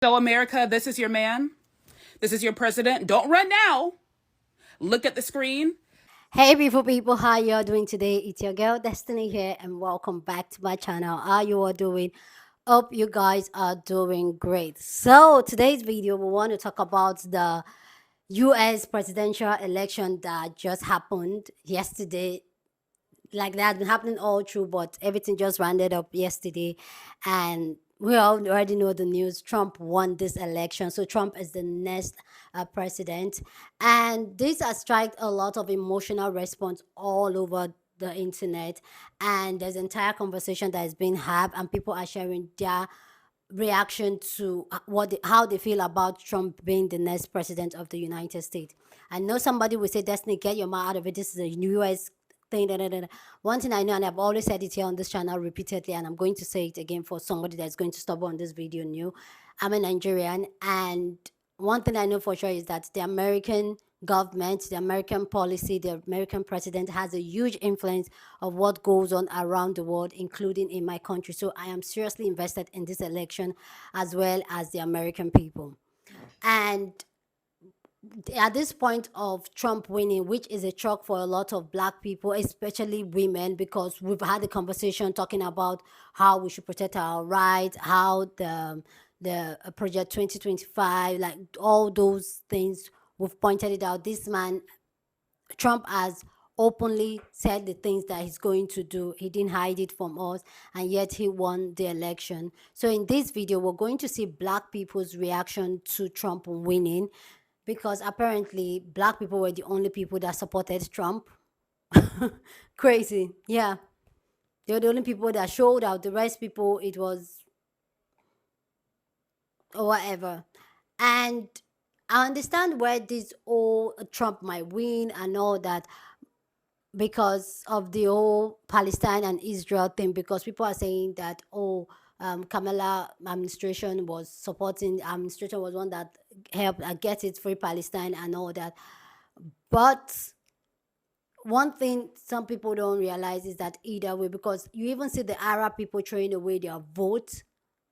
So, America, this is your man. This is your president. Don't run now. Look at the screen. Hey beautiful people, how you all doing today? It's your girl Destiny here and welcome back to my channel. How you all doing? Hope you guys are doing great. So today's video we want to talk about the US presidential election that just happened yesterday. Like that had been happening all through, but everything just rounded up yesterday. And we all already know the news. Trump won this election. So Trump is the next president. And this has struck a lot of emotional response all over the internet. And there's entire conversation that is being had, and people are sharing their reaction to how they feel about Trump being the next president of the United States. I know somebody will say, Destiny, get your mouth out of it. This is a US thing. Da, da, da, da. One thing I know, and I've always said it here on this channel repeatedly, and I'm going to say it again for somebody that's going to stop on this video new. I'm a Nigerian, and one thing I know for sure is that the American government, the American policy, the American president has a huge influence of what goes on around the world, including in my country. So I am seriously invested in this election as well as the American people. And at this point of Trump winning, which is a shock for a lot of black people, especially women, because we've had a conversation talking about how we should protect our rights, how the Project 2025, like all those things, we've pointed it out. This man, Trump, has openly said the things that he's going to do. He didn't hide it from us, and yet he won the election. So in this video, we're going to see black people's reaction to Trump winning, because apparently black people were the only people that supported Trump. Crazy. Yeah. They were the only people that showed out. The rest people, it was or whatever. And I understand where this all Trump might win and all that, because of the whole Palestine and Israel thing, because people are saying that, Kamala administration was supporting, administration was one that helped get it free Palestine and all that. But one thing some people don't realize is that either way, because you even see the Arab people throwing away their vote,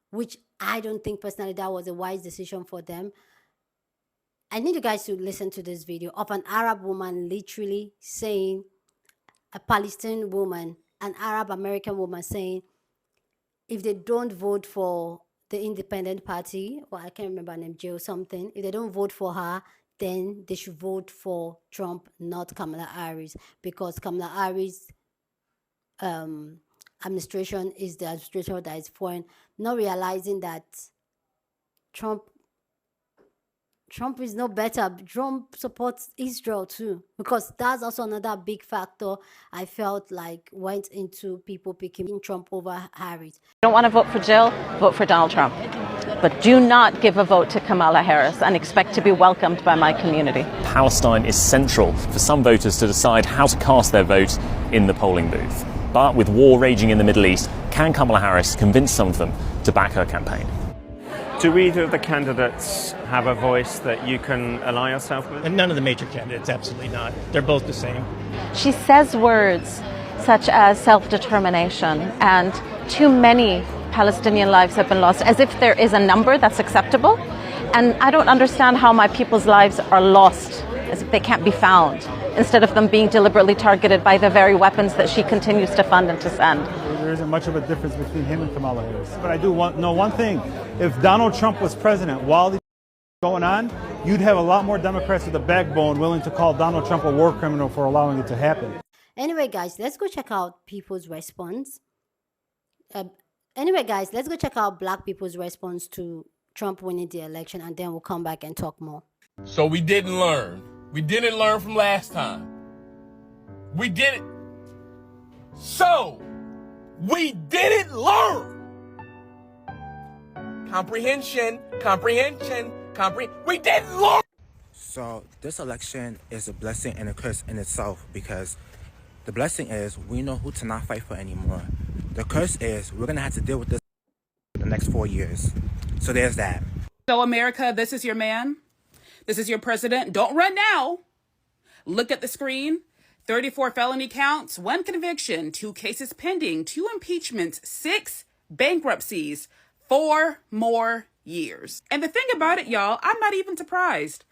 which I don't think personally that was a wise decision for them. I need you guys to listen to this video of an Arab woman literally saying, a Palestinian woman, an Arab American woman saying, if they don't vote for the independent party, or I can't remember her name, Jill something, if they don't vote for her, then they should vote for Trump, not Kamala Harris, because Kamala Harris administration is the administration that is foreign, not realizing that Trump is no better. Trump supports Israel too, because that's also another big factor I felt like went into people picking Trump over Harris. Don't want to vote for Jill, vote for Donald Trump. But do not give a vote to Kamala Harris and expect to be welcomed by my community. Palestine is central for some voters to decide how to cast their vote in the polling booth. But with war raging in the Middle East, can Kamala Harris convince some of them to back her campaign? Do either of the candidates have a voice that you can ally yourself with? And none of the major candidates, absolutely not. They're both the same. She says words such as self-determination and too many Palestinian lives have been lost, as if there is a number that's acceptable. And I don't understand how my people's lives are lost, as if they can't be found, instead of them being deliberately targeted by the very weapons that she continues to fund and to send. There isn't much of a difference between him and Kamala Harris. But I do know one thing. If Donald Trump was president while this going on, you'd have a lot more Democrats with a backbone willing to call Donald Trump a war criminal for allowing it to happen. Anyway, guys, let's go check out people's response. Let's go check out black people's response to Trump winning the election, and then we'll come back and talk more. So we didn't learn. We didn't learn from last time. We didn't. So we didn't learn. Comprehension. We didn't learn. So this election is a blessing and a curse in itself, because the blessing is we know who to not fight for anymore. The curse is we're going to have to deal with this for the next 4 years. So there's that. So, America, this is your man. This is your president. Don't run now. Look at the screen. 34 felony counts, 1 conviction, 2 cases pending, 2 impeachments, 6 bankruptcies, 4 more years. And the thing about it, y'all, I'm not even surprised.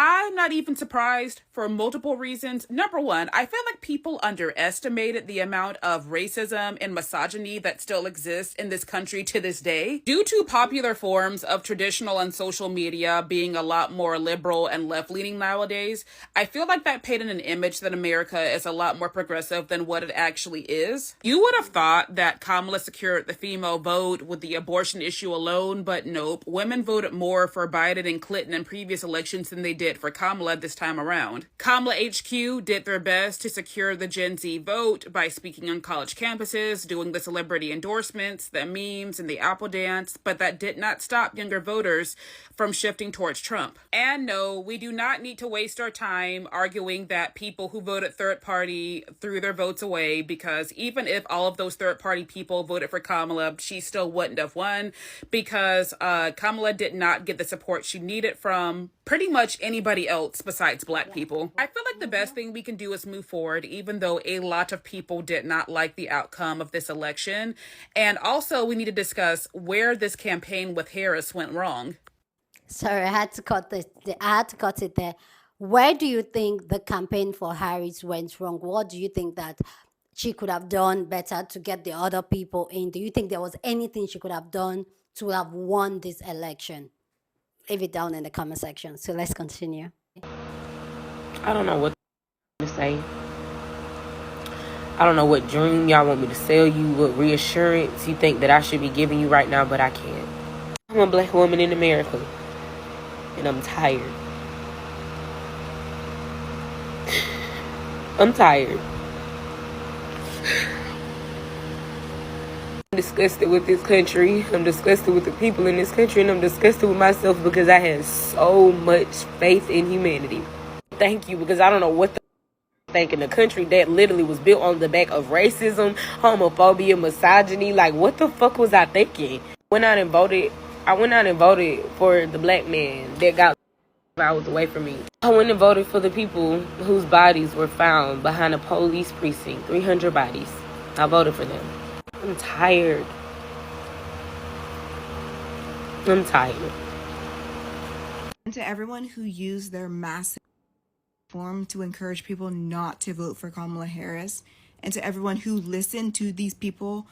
I'm not even surprised for multiple reasons. Number one, I feel like people underestimated the amount of racism and misogyny that still exists in this country to this day. Due to popular forms of traditional and social media being a lot more liberal and left-leaning nowadays, I feel like that painted an image that America is a lot more progressive than what it actually is. You would have thought that Kamala secured the female vote with the abortion issue alone, but nope. Women voted more for Biden and Clinton in previous elections than they did for Kamala this time around. Kamala HQ did their best to secure the Gen Z vote by speaking on college campuses, doing the celebrity endorsements, the memes, and the Apple dance, but that did not stop younger voters from shifting towards Trump. And no, we do not need to waste our time arguing that people who voted third party threw their votes away, because even if all of those third party people voted for Kamala, she still wouldn't have won, because Kamala did not get the support she needed from pretty much anybody else besides Black people. I feel like the best thing we can do is move forward, even though a lot of people did not like the outcome of this election. And also, we need to discuss where this campaign with Harris went wrong. Sorry, I had to cut this. I had to cut it there. Where do you think the campaign for Harris went wrong? What do you think that she could have done better to get the other people in? Do you think there was anything she could have done to have won this election? Leave it down in the comment section. So let's continue. I don't know what to say. I don't know what dream y'all want me to sell you, what reassurance you think that I should be giving you right now, but I can't. I'm a Black woman in America, and I'm tired. I'm tired. I'm disgusted with this country. I'm disgusted with the people in this country, and I'm disgusted with myself because I had so much faith in humanity. Thank you, because I don't know what the think in a country that literally was built on the back of racism, homophobia, misogyny. Like, what the fuck was I thinking? I went out and voted for the Black man that got hours away from me. I went and voted for the people whose bodies were found behind a police precinct. 300 bodies. I voted for them. I'm tired. I'm tired. And to everyone who used their massive platform to encourage people not to vote for Kamala Harris, and to everyone who listened to these people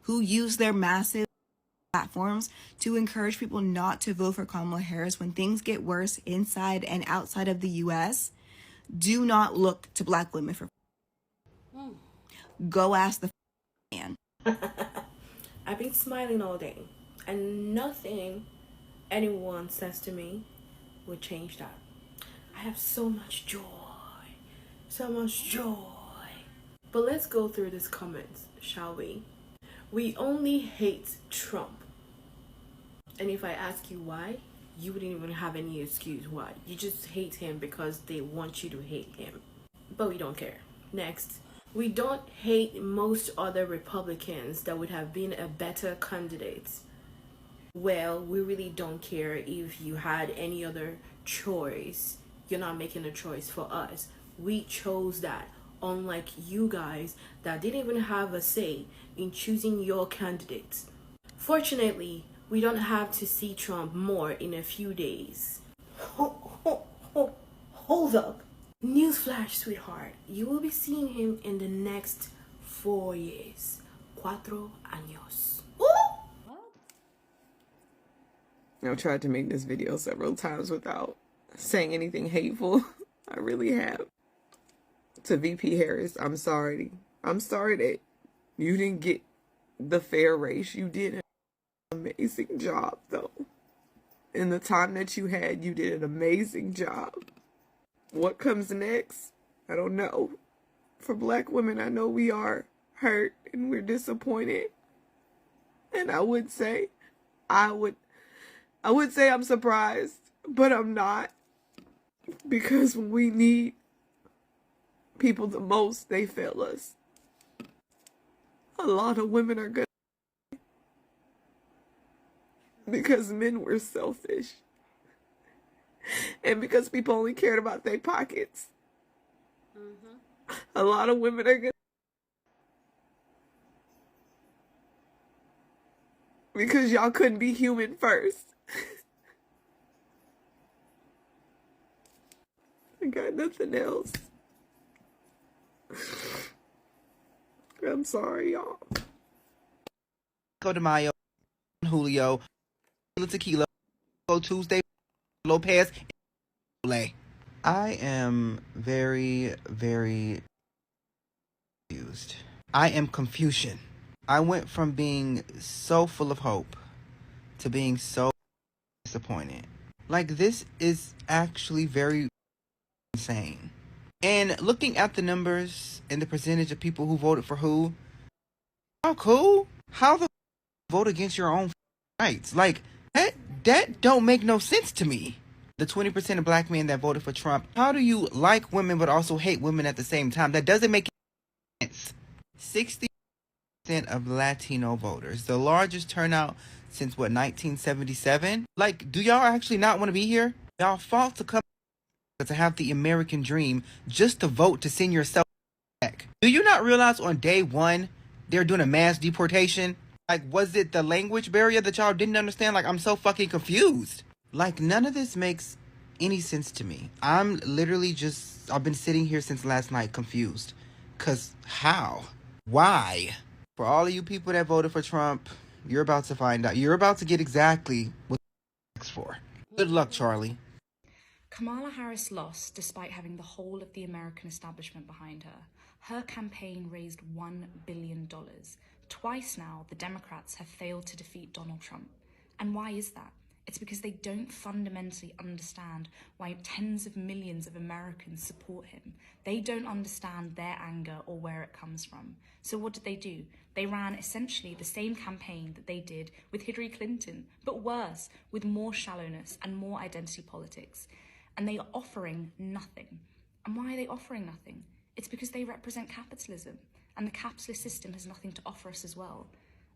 who use their massive platforms to encourage people not to vote for Kamala Harris when things get worse inside and outside of the US, do not look to Black women for go ask the man. I've been smiling all day, and nothing anyone says to me would change that. I have so much joy. So much joy. But let's go through these comments, shall we? We only hate Trump. And if I ask you why, you wouldn't even have any excuse why. You just hate him because they want you to hate him. But we don't care. Next. We don't hate most other Republicans that would have been a better candidate. Well, we really don't care if you had any other choice. You're not making a choice for us. We chose that, unlike you guys that didn't even have a say in choosing your candidates. Fortunately, we don't have to see Trump more in a few days. Hold up. Newsflash, sweetheart. You will be seeing him in the next 4 years. 4 años. I've tried to make this video several times without saying anything hateful. I really have. To VP Harris, I'm sorry. I'm sorry that you didn't get the fair race. You did an amazing job, though. In the time that you had, you did an amazing job. What comes next? I don't know. For Black women, I know we are hurt and we're disappointed. And I would say I'm surprised, but I'm not. Because when we need people the most, they fail us. A lot of women are good because men were selfish. And because people only cared about their pockets. A lot of women are good because y'all couldn't be human first. I got nothing else. I'm sorry, y'all. Cinco de Mayo, Julio, Tequila, Tuesday, Lopez. I am very, very confused. I am Confucian. I went from being so full of hope to being so disappointed. Like, this is actually very insane. And looking at the numbers and the percentage of people who voted for who, how cool? How the vote against your own rights? Like, that don't make no sense to me. The 20% of black men that voted for Trump, how do you like women but also hate women at the same time? That doesn't make sense. 60% of Latino voters, the largest turnout since, what, 1977? Like, do y'all actually not want to be here? Y'all fought to come to have the American dream just to vote to send yourself back. Do you not realize on day one, they're doing a mass deportation? Like, was it the language barrier that y'all didn't understand? Like, I'm so fucking confused. Like, none of this makes any sense to me. I'm literally just, I've been sitting here since last night confused. Cause how? Why? For all of you people that voted for Trump, you're about to find out. You're about to get exactly what you're for. Good luck, Charlie. Kamala Harris lost despite having the whole of the American establishment behind her. Her campaign raised $1 billion. Twice now, the Democrats have failed to defeat Donald Trump. And why is that? It's because they don't fundamentally understand why tens of millions of Americans support him. They don't understand their anger or where it comes from. So what did they do? They ran essentially the same campaign that they did with Hillary Clinton, but worse, with more shallowness and more identity politics. And they are offering nothing. And why are they offering nothing? It's because they represent capitalism, and the capitalist system has nothing to offer us as well.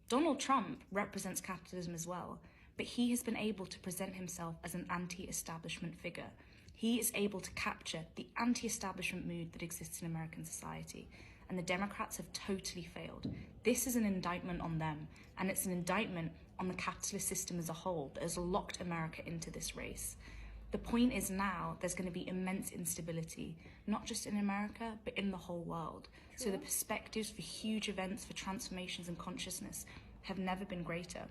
Donald Trump represents capitalism as well, but he has been able to present himself as an anti-establishment figure. He is able to capture the anti-establishment mood that exists in American society, and the Democrats have totally failed. This is an indictment on them, and it's an indictment on the capitalist system as a whole that has locked America into this race. The point is now there's going to be immense instability, not just in America, but in the whole world. So the perspectives for huge events, for transformations and consciousness have never been greater.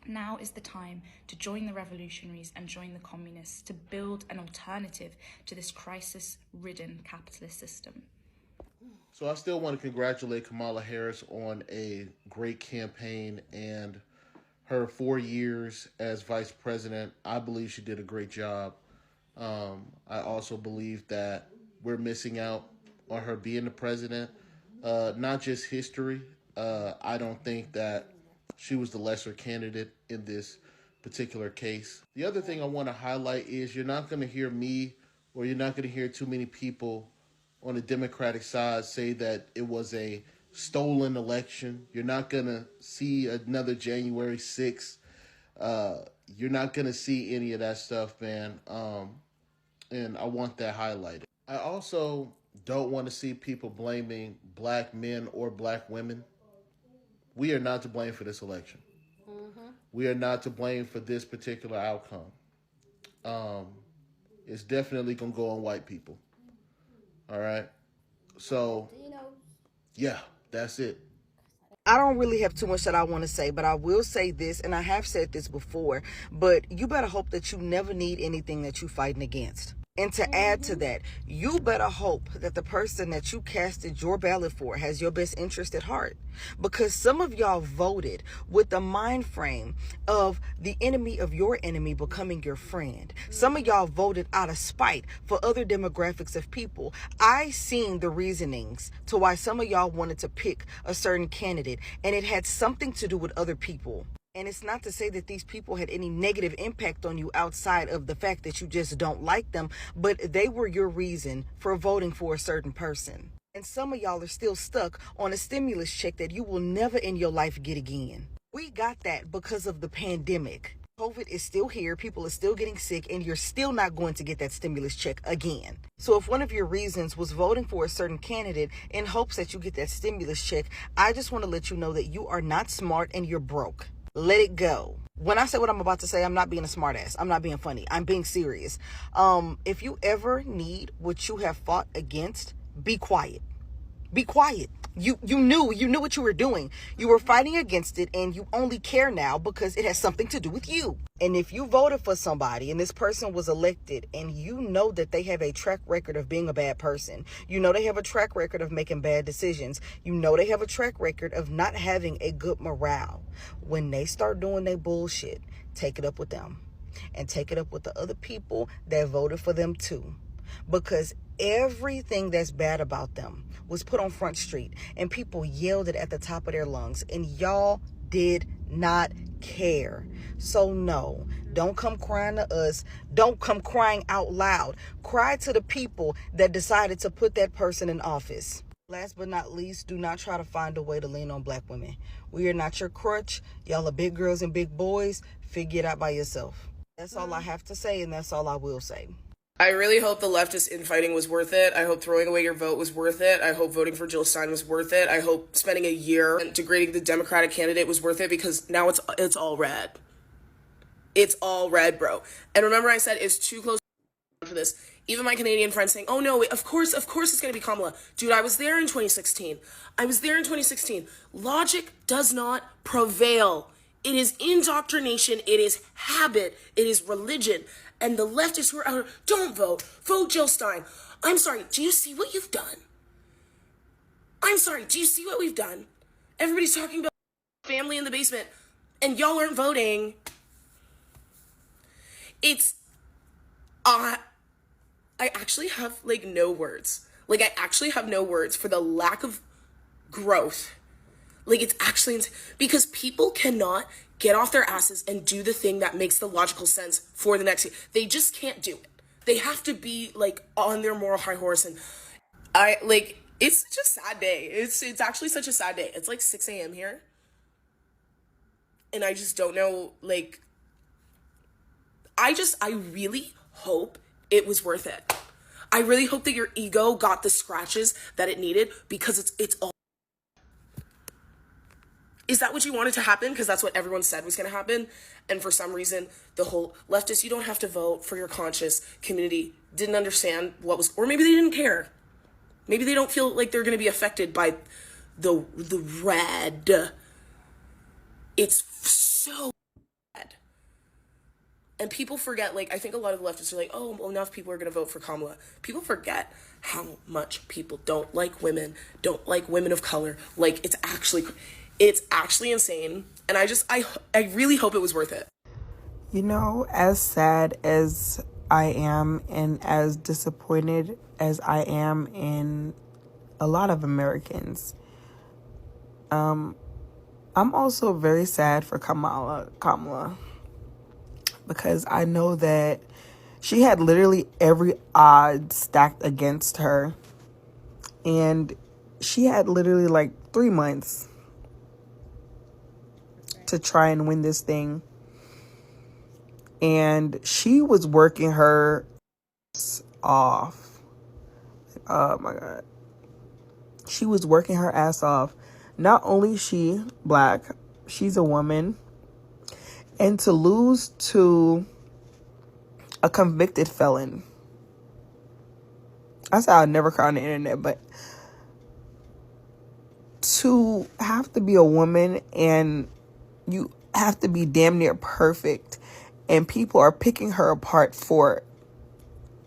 Now is the time to join the revolutionaries and join the communists to build an alternative to this crisis-ridden capitalist system. So I still want to congratulate Kamala Harris on a great campaign and her 4 years as vice president. I believe she did a great job. I also believe that we're missing out on her being the president. Not just history. I don't think that she was the lesser candidate in this particular case. The other thing I want to highlight is you're not going to hear me or you're not going to hear too many people on the Democratic side say that it was a stolen election. You're not going to see another January 6th. You're not going to see any of that stuff, man. And I want that highlighted. I also don't want to see people blaming black men or black women. We are not to blame for this election. We are not to blame for this particular outcome. It's definitely going to go on white people. All right? So, yeah, that's it. I don't really have too much that I want to say, but I will say this, and I have said this before, but you better hope that you never need anything that you're fighting against. And to add to that, you better hope that the person that you casted your ballot for has your best interest at heart. Because some of y'all voted with the mind frame of the enemy of your enemy becoming your friend. Some of y'all voted out of spite for other demographics of people. I seen the reasonings to why some of y'all wanted to pick a certain candidate, and it had something to do with other people. And it's not to say that these people had any negative impact on you outside of the fact that you just don't like them, but they were your reason for voting for a certain person. And some of y'all are still stuck on a stimulus check that you will never in your life get again. We got that because of the pandemic. COVID is still here, people are still getting sick, and you're still not going to get that stimulus check again. So if one of your reasons was voting for a certain candidate in hopes that you get that stimulus check, I just want to let you know that you are not smart and you're broke. Let it go. When I say what I'm about to say, I'm not being a smartass. I'm not being funny. I'm being serious. If you ever need what you have fought against, be quiet. Be quiet. You knew what you were doing. You were fighting against it, and you only care now because it has something to do with you. And if you voted for somebody and this person was elected and you know that they have a track record of being a bad person, you know they have a track record of making bad decisions, you know they have a track record of not having a good morale, when they start doing their bullshit, take it up with them and take it up with the other people that voted for them too. Because everything that's bad about them was put on Front Street and people yelled it at the top of their lungs, and y'all did not care. So no, don't come crying to us. Don't come crying out loud. Cry to the people that decided to put that person in office. Last but not least, do not try to find a way to lean on black women. We are not your crutch. Y'all are big girls and big boys. Figure it out by yourself. That's all I have to say, and that's all I will say. I really hope the leftist infighting was worth it. I hope throwing away your vote was worth it. I hope voting for Jill Stein was worth it. I hope spending a year degrading the Democratic candidate was worth it, because now it's all red. It's all red, bro. And remember I said it's too close for this. Even my Canadian friends saying, oh no, of course it's going to be Kamala. Dude, I was there in 2016. Logic does not prevail. It is indoctrination. It is habit. It is religion. And the leftists who are out here, don't vote. Vote Jill Stein. I'm sorry, do you see what you've done? Everybody's talking about family in the basement, and y'all aren't voting. I actually have, no words. I actually have no words for the lack of growth. It's actually, because people cannot get off their asses and do the thing that makes the logical sense for the next year. They just can't do it. They have to be, on their moral high horse, and it's such a sad day. It's actually such a sad day. It's 6 a.m. here, and I just don't know, I really hope it was worth it. I really hope that your ego got the scratches that it needed, because it's all. Is that what you wanted to happen? Because that's what everyone said was going to happen. And for some reason, the whole leftist, you don't have to vote for your conscious community, didn't understand what was, or maybe they didn't care. Maybe they don't feel like they're going to be affected by the red. It's so bad. And people forget, I think a lot of the leftists are oh, well, enough people are going to vote for Kamala. People forget how much people don't like women of color. It's actually insane. And I really hope it was worth it. As sad as I am and as disappointed as I am in a lot of Americans, I'm also very sad for Kamala, because I know that she had literally every odd stacked against her, and she had literally 3 months to try and win this thing, and she was working her ass off. Oh my god, she was working her ass off. Not only is she black, she's a woman, and to lose to a convicted felon, I said I'd never cry on the internet, but to have to be a woman and you have to be damn near perfect, and people are picking her apart for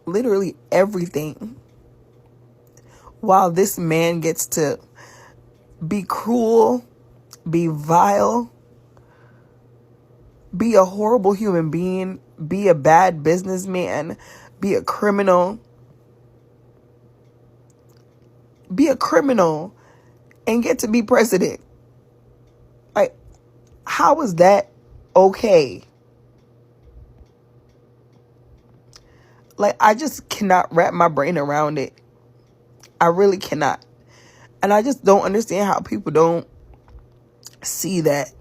literally everything, while this man gets to be cruel, be vile, be a horrible human being, be a bad businessman, be a criminal, and get to be president. How is that okay? I just cannot wrap my brain around it. I really cannot. And I just don't understand how people don't see that.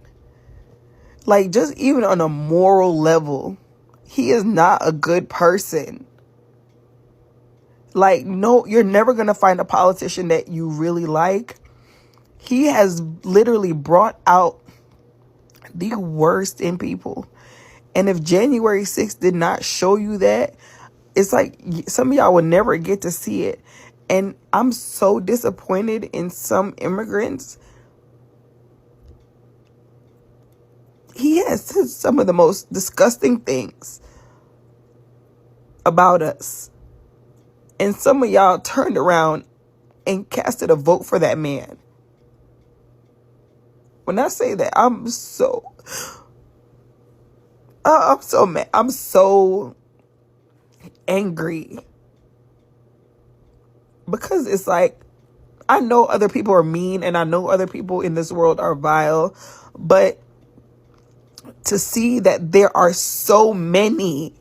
Just even on a moral level, he is not a good person. No, you're never going to find a politician that you really like. He has literally brought out the worst in people. And if January 6th did not show you that, it's like some of y'all will never get to see it. And I'm so disappointed in some immigrants. He has said some of the most disgusting things about us. And some of y'all turned around and casted a vote for that man. When I say that, I'm so mad. I'm so angry. Because it's like, I know other people are mean and I know other people in this world are vile, but to see that there are so many,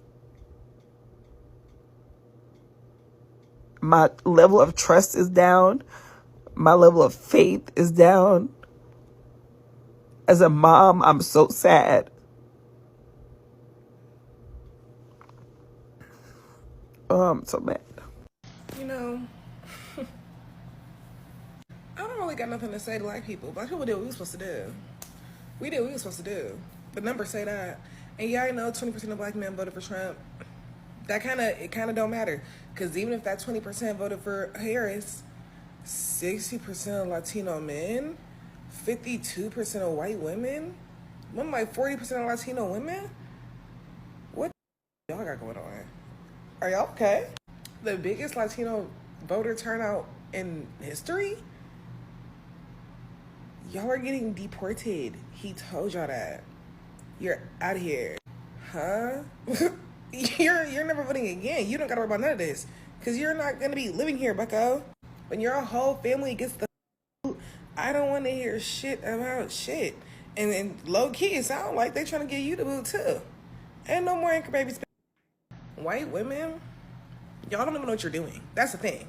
my level of trust is down. My level of faith is down. As a mom, I'm so sad. Oh, I'm so mad. You know, I don't really got nothing to say to black people. Black people did what we were supposed to do. We did what we were supposed to do. The numbers say that. And yeah, I know 20% of black men voted for Trump. It kind of don't matter. Because even if that 20% voted for Harris, 60% of Latino men, 52% of white women, one like 40% of Latino women. What y'all got going on? Are y'all okay? The biggest Latino voter turnout in history? Y'all are getting deported. He told y'all that. You're out of here. Huh? You're never voting again. You don't gotta worry about none of this. Because you're not gonna be living here, bucko. When your whole family gets the I don't want to hear shit about shit. And then low key, it sound like they trying to get you the boot too. Ain't no more anchor babies. White women, y'all don't even know what you're doing. That's the thing.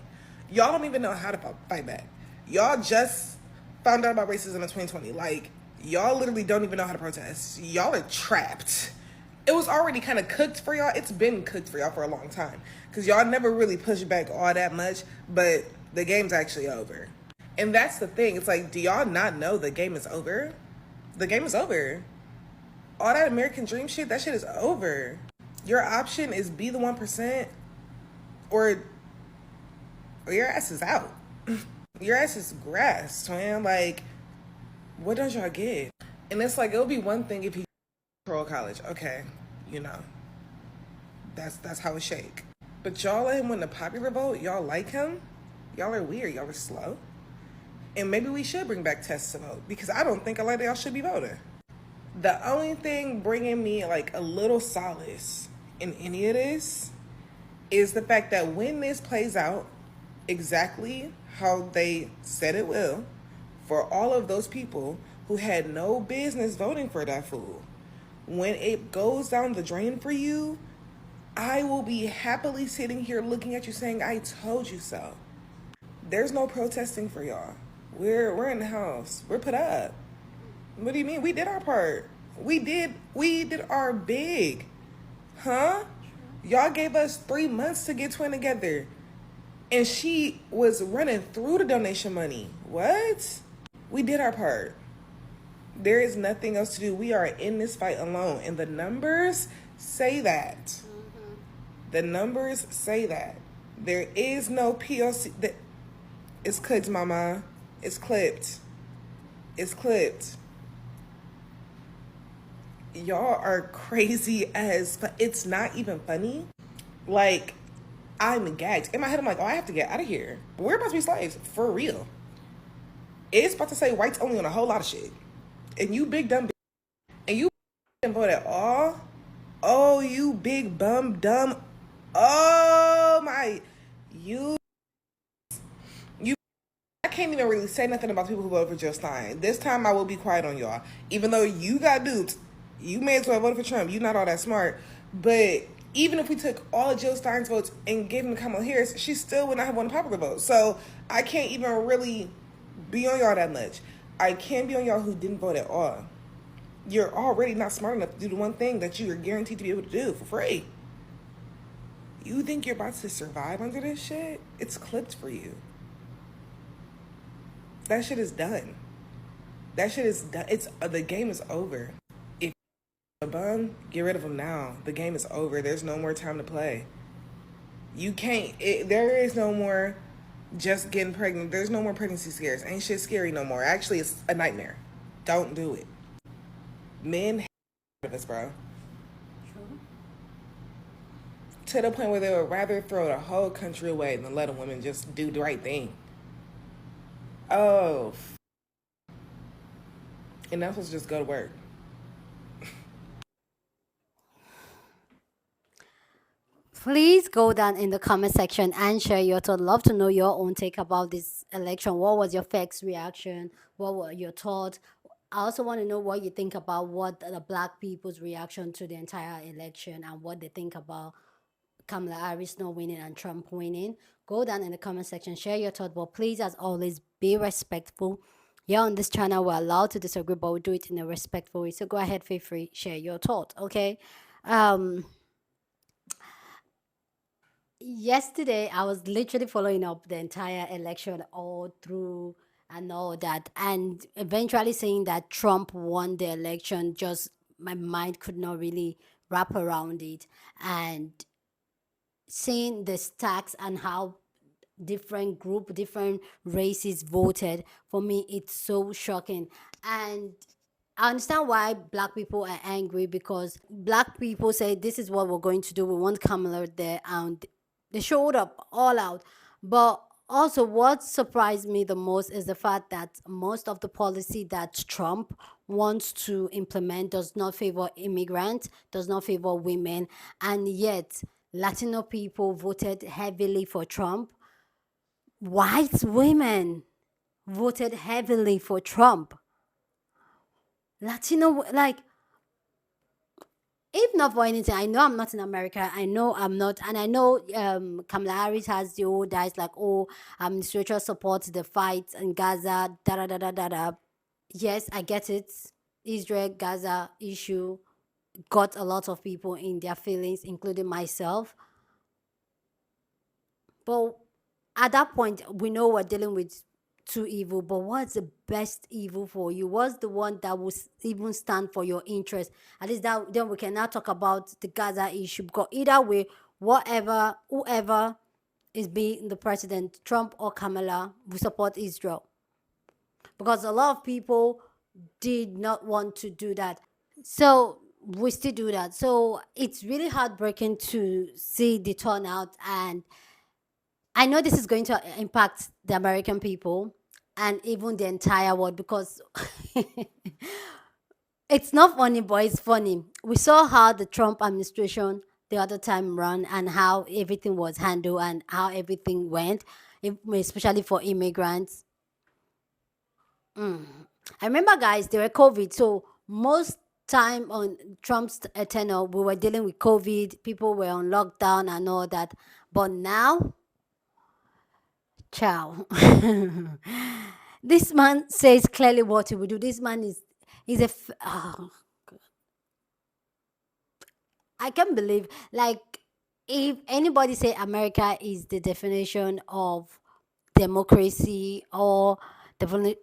Y'all don't even know how to fight back. Y'all just found out about racism in 2020. Like, y'all literally don't even know how to protest. Y'all are trapped. It was already kind of cooked for y'all. It's been cooked for y'all for a long time. Because y'all never really pushed back all that much. But the game's actually over. And that's the thing. It's like, do y'all not know the game is over? The game is over. All that American dream shit, that shit is over. Your option is be the 1% or your ass is out. Your ass is grass, man. Like, what don't y'all get? And it's like, it'll be one thing if he control college. Okay, you know, that's how it shake. But y'all let him win the popular vote. Y'all like him. Y'all are weird. Y'all are slow. And maybe we should bring back tests to vote, because I don't think a lot of y'all should be voting. The only thing bringing me like a little solace in any of this is the fact that when this plays out exactly how they said it will, for all of those people who had no business voting for that fool, when it goes down the drain for you, I will be happily sitting here looking at you saying, I told you so. There's no protesting for y'all. We're in the house. We're put up. What do you mean? We did our part. We did our big. Huh? Y'all gave us 3 months to get twin together. And she was running through the donation money. What? We did our part. There is nothing else to do. We are in this fight alone. And the numbers say that. The numbers say that. There is no POC. It's clipped, mama. It's clipped. It's clipped. Y'all are crazy as, but it's not even funny. Like, I'm gagged. In my head, I'm like, oh, I have to get out of here. We're about to be slaves, for real. It's about to say whites only on a whole lot of shit. And you big dumb bitch. And you didn't vote at all. Oh, you big bum dumb. Oh my, you. I can't even really say nothing about people who voted for Jill Stein. This time I will be quiet on y'all. Even though you got duped, you may as well vote for Trump. You're not all that smart. But even if we took all of Jill Stein's votes and gave them to Kamala Harris, she still would not have won a popular vote. So I can't even really be on y'all that much. I can be on y'all who didn't vote at all. You're already not smart enough to do the one thing that you are guaranteed to be able to do for free. You think you're about to survive under this shit? It's clipped for you. That shit is done. That shit is done. The game is over. a bum, get rid of him now. The game is over. There's no more time to play. You can't, there is no more just getting pregnant. There's no more pregnancy scares. Ain't shit scary no more. Actually, it's a nightmare. Don't do it. Men hate this, bro. To the point where they would rather throw the whole country away than let a woman just do the right thing. Oh. And that's what's just go to work. Please go down in the comment section and share your thoughts. Love to know your own take about this election. What was your first reaction? What were your thoughts? I also want to know what you think about what the black people's reaction to the entire election and what they think about Kamala Harris not winning and Trump winning. Go down in the comment section, share your thoughts, but please, as always, be respectful. Here on this channel, we're allowed to disagree, but we do it in a respectful way. So go ahead, feel free, share your thoughts, okay? Yesterday, I was literally following up the entire election all through and all that, and eventually saying that Trump won the election. Just my mind could not really wrap around it, and seeing the stacks and how different races voted, for me it's so shocking. And I understand why black people are angry, because black people say this is what we're going to do, we want Kamala there, and they showed up all out. But also what surprised me the most is the fact that most of the policy that Trump wants to implement does not favor immigrants, does not favor women, and yet Latino people voted heavily for Trump. White women voted heavily for Trump. Latino, like, if not for anything, I know I'm not in America. I know I'm not, and I know Kamala Harris has the old eyes like, oh, administration supports the fight in Gaza, da da da da da da. Yes, I get it. Israel Gaza issue got a lot of people in their feelings, including myself. But at that point, we know we're dealing with two evil, but what's the best evil for you? What's the one that will even stand for your interest? At least that, then we can now talk about the Gaza issue, because either way, whoever is being the president, Trump or Kamala, we support Israel. Because a lot of people did not want to do that. So we still do that. So it's really heartbreaking to see the turnout, and I know this is going to impact the American people and even the entire world, because it's not funny, but it's funny. We saw how the Trump administration the other time ran, and how everything was handled and how everything went, especially for immigrants. I remember, guys, there were COVID, so most time on Trump's tenure, we were dealing with COVID, people were on lockdown and all that. But now, ciao. This man says clearly what he will do. This man is oh, God. I can't believe, like, if anybody say America is the definition of democracy, or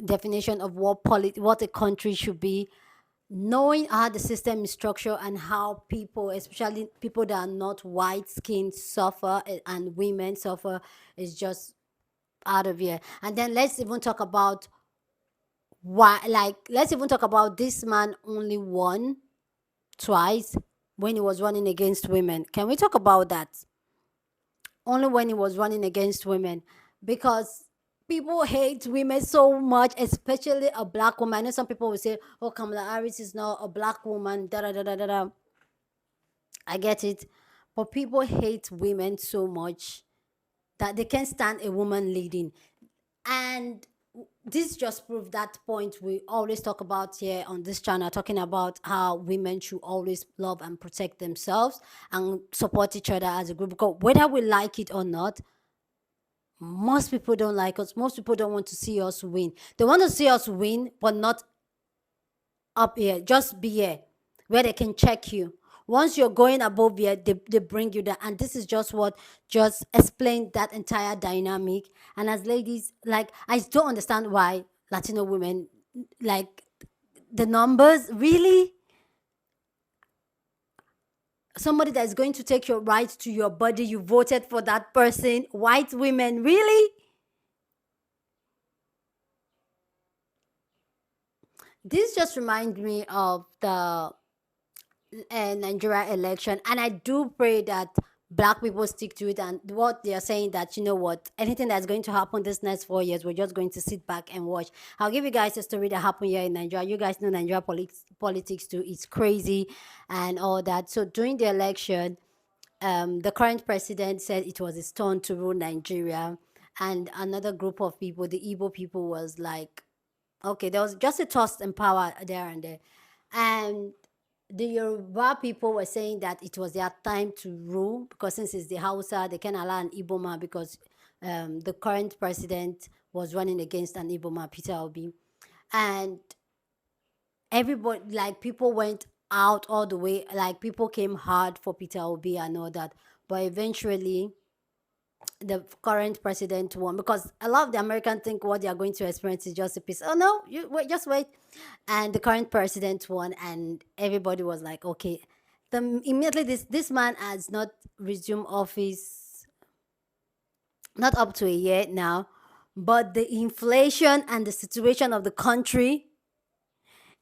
definition of what a country should be, knowing how the system is structured and how people, especially people that are not white skinned, suffer, and women suffer, is just out of here. And then let's even talk about why, like, let's even talk about this man only won twice when he was running against women. Can we talk about that? Only when he was running against women, because people hate women so much, especially a black woman. I know some people will say, oh, Kamala Harris is not a black woman, da da da da da da. I get it. But people hate women so much that they can't stand a woman leading. And this just proved that point we always talk about here on this channel, talking about how women should always love and protect themselves and support each other as a group. Because whether we like it or not, most people don't like us. Most people don't want to see us win. They want to see us win, but not up here. Just be here, where they can check you. Once you're going above here, they bring you down. And this is just what just explained that entire dynamic. And as ladies, like, I don't understand why Latino women, like, the numbers, really? somebody that is going to take your right to your body. You voted for that person. White women, really? This just reminds me of the Nigeria election, and I do pray that black people stick to it, and what they are saying, that you know what, anything that's going to happen this next 4 years, we're just going to sit back and watch. I'll give you guys a story that happened here in Nigeria. You guys know Nigeria politics too. It's crazy and all that. So during the election, the current president said it was his turn to rule Nigeria, and another group of people, the Igbo people, was like, okay, there was just a toss in power there and there. And the Yoruba people were saying that it was their time to rule, because since it's the Hausa, they can allow an Igbo man, because the current president was running against an Igbo man, Peter Obi. And everybody, like, people went out all the way, like, people came hard for Peter Obi and all that. But eventually, the current president won, because a lot of the Americans think what they are going to experience is just a peace. Oh no, you wait, just wait. And the current president won, and everybody was like, okay. Immediately, this man has not resumed office, not up to a year now, but the inflation and the situation of the country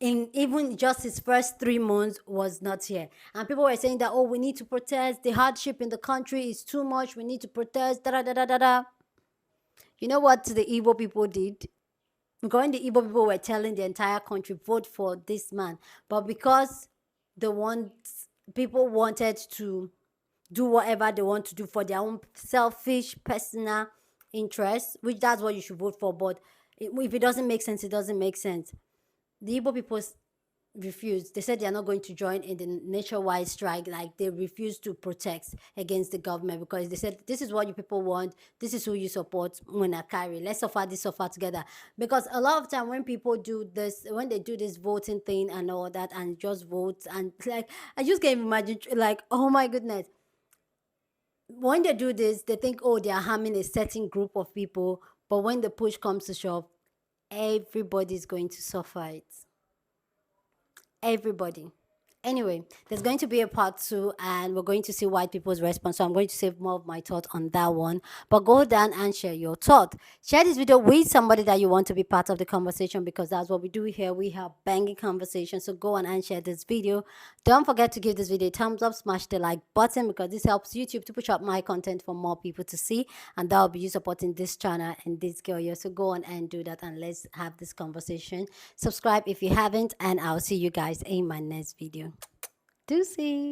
in even just his first 3 months was not here. And people were saying that, oh, we need to protest. The hardship in the country is too much. We need to protest. Da da da da da da. You know what the Igbo people did? Because the Igbo people were telling the entire country, vote for this man. But because people wanted to do whatever they want to do for their own selfish personal interests, which that's what you should vote for. But if it doesn't make sense, it doesn't make sense. The Igbo people refused. They said they are not going to join in the nationwide strike. Like, they refused to protest against the government, because they said, this is what you people want. This is who you support. Let's suffer together. Because a lot of time when people do this, when they do this voting thing and all that, and just vote, and like, I just can't imagine, like, oh my goodness. When they do this, they think, oh, they are harming a certain group of people. But when the push comes to shove, everybody's going to suffer it. Everybody. Anyway, there's going to be a part 2, and we're going to see white people's response. So I'm going to save more of my thought on that one. But go down and share your thought. Share this video with somebody that you want to be part of the conversation, because that's what we do here. We have banging conversations. So go on and share this video. Don't forget to give this video a thumbs up, smash the like button, because this helps YouTube to push up my content for more people to see. And that will be you supporting this channel and this girl here. So go on and do that, and let's have this conversation. Subscribe if you haven't, and I'll see you guys in my next video. Deuces.